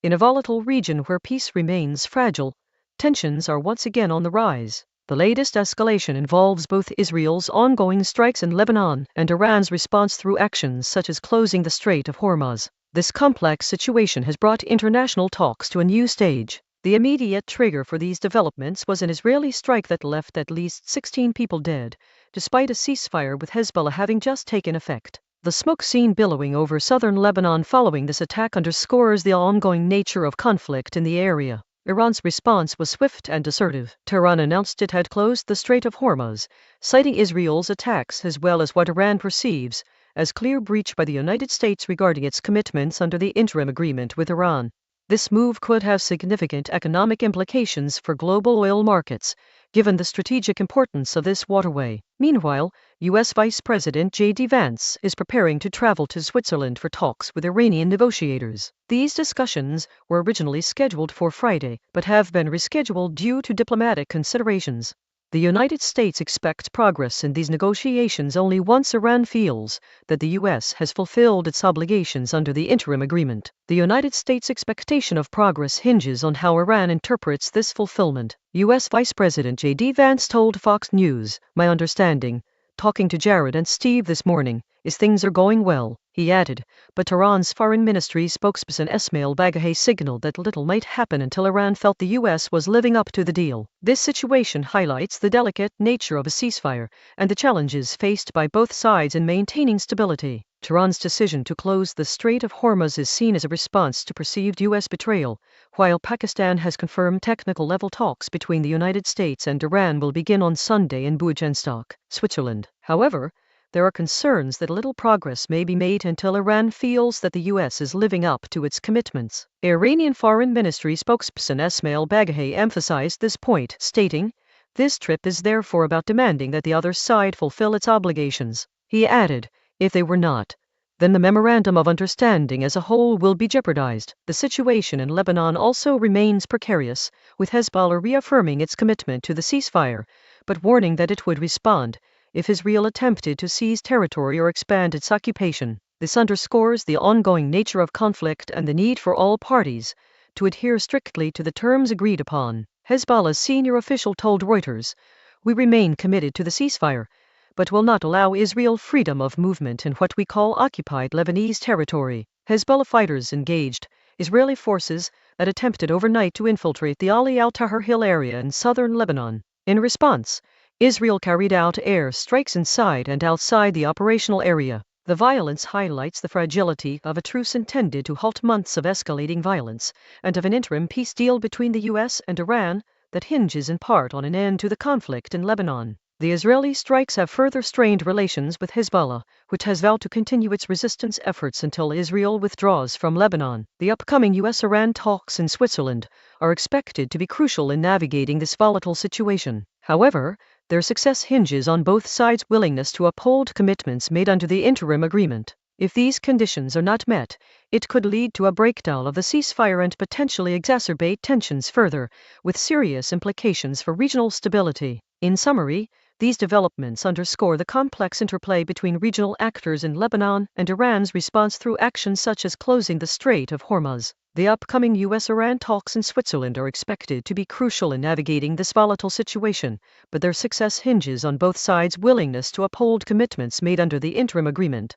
In a volatile region where peace remains fragile, tensions are once again on the rise. The latest escalation involves both Israel's ongoing strikes in Lebanon and Iran's response through actions such as closing the Strait of Hormuz. This complex situation has brought international talks to a new stage. The immediate trigger for these developments was an Israeli strike that left at least 16 people dead, despite a ceasefire with Hezbollah having just taken effect. The smoke seen billowing over southern Lebanon following this attack underscores the ongoing nature of conflict in the area. Iran's response was swift and assertive. Tehran announced it had closed the Strait of Hormuz, citing Israel's attacks as well as what Iran perceives as clear breach by the United States regarding its commitments under the interim agreement with Iran. This move could have significant economic implications for global oil markets, given the strategic importance of this waterway. Meanwhile, U.S. Vice-President JD Vance is preparing to travel to Switzerland for talks with Iranian negotiators. These discussions were originally scheduled for Friday, but have been rescheduled due to diplomatic considerations. The United States expects progress in these negotiations only once Iran feels that the U.S. has fulfilled its obligations under the interim agreement. The United States' expectation of progress hinges on how Iran interprets this fulfillment. U.S. Vice President JD Vance told Fox News, "My understanding, talking to Jared and Steve this morning, is things are going well." He added, but Tehran's foreign ministry spokesperson Esmail Baghaei signaled that little might happen until Iran felt the U.S. was living up to the deal. This situation highlights the delicate nature of a ceasefire and the challenges faced by both sides in maintaining stability. Tehran's decision to close the Strait of Hormuz is seen as a response to perceived U.S. betrayal, while Pakistan has confirmed technical-level talks between the United States and Iran will begin on Sunday in Bugenstock, Switzerland. However, there are concerns that little progress may be made until Iran feels that the U.S. is living up to its commitments. Iranian Foreign Ministry spokesperson Esmail Baghaei emphasized this point, stating, "This trip is therefore about demanding that the other side fulfill its obligations." He added, "If they were not, then the memorandum of understanding as a whole will be jeopardized." The situation in Lebanon also remains precarious, with Hezbollah reaffirming its commitment to the ceasefire, but warning that it would respond if Israel attempted to seize territory or expand its occupation. This underscores the ongoing nature of conflict and the need for all parties to adhere strictly to the terms agreed upon. Hezbollah's senior official told Reuters, "We remain committed to the ceasefire, but will not allow Israel freedom of movement in what we call occupied Lebanese territory." Hezbollah fighters engaged Israeli forces that attempted overnight to infiltrate the Ali al-Tahrir Hill area in southern Lebanon. In response, Israel carried out air strikes inside and outside the operational area. The violence highlights the fragility of a truce intended to halt months of escalating violence and of an interim peace deal between the U.S. and Iran that hinges in part on an end to the conflict in Lebanon. The Israeli strikes have further strained relations with Hezbollah, which has vowed to continue its resistance efforts until Israel withdraws from Lebanon. The upcoming U.S.-Iran talks in Switzerland are expected to be crucial in navigating this volatile situation. However, their success hinges on both sides' willingness to uphold commitments made under the interim agreement. If these conditions are not met, it could lead to a breakdown of the ceasefire and potentially exacerbate tensions further, with serious implications for regional stability. In summary, these developments underscore the complex interplay between regional actors in Lebanon and Iran's response through actions such as closing the Strait of Hormuz. The upcoming U.S.-Iran talks in Switzerland are expected to be crucial in navigating this volatile situation, but their success hinges on both sides' willingness to uphold commitments made under the interim agreement.